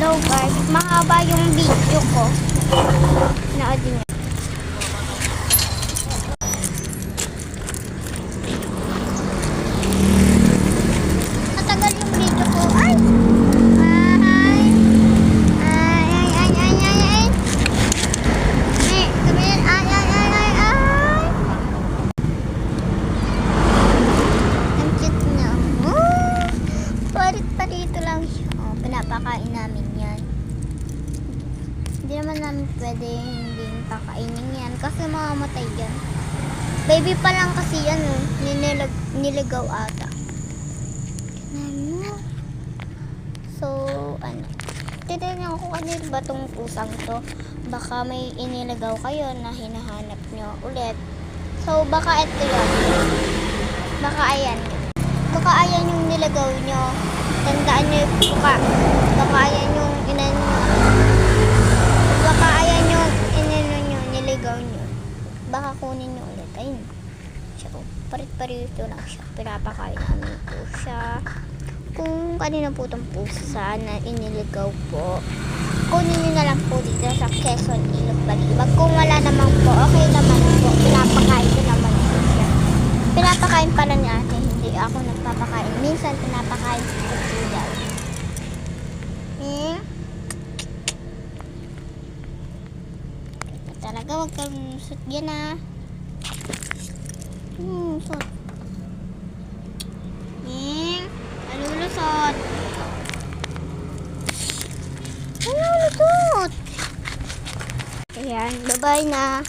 Hello guys, mahaba yung video ko. Naadin niyo. Matagal yung video ko. Ay! Ay! Ay! Ay! Ay! Ay! Ay! Ay! Eh, sabihin. Ay! Ay! Ay! Ay! Ay! Ang cute niya. Oh! Parit-parito lang siya. Oh, pinapakain namin yan. Hindi naman namin pwede hindi pakainin yan kasi mamamatay yan. Baby pa lang kasi yan, oh. Niligaw ata. So, ano, titignan ko kanil ba tong pusang to. Baka may iniligaw kayo na hinahanap nyo ulit. So, baka ito yun. Baka ayan. Baka ayan yung niligaw nyo. Tandaan nyo yung buka. Baka ayan yung inan nyo. Baka ayan yung inano nyo, niligaw nyo. Baka kunin nyo ulit. Ayun. So, parit-parito lang siya. Pinapakain namin po siya. Kung kanina po itong pusa na iniligaw po, kunin nyo na lang po dito sa Quezon, Ilog, Balibag. Kung wala naman po, okay naman po. Pinapakain ko naman po siya. Pinapakain pala ni ate, hindi ako nagpapakain. Minsan pinapakain ko po daw. Talaga, wag kang lusot yan ah. Lusot. Nalulusot. Nalulusot. Ayan, bye-bye na.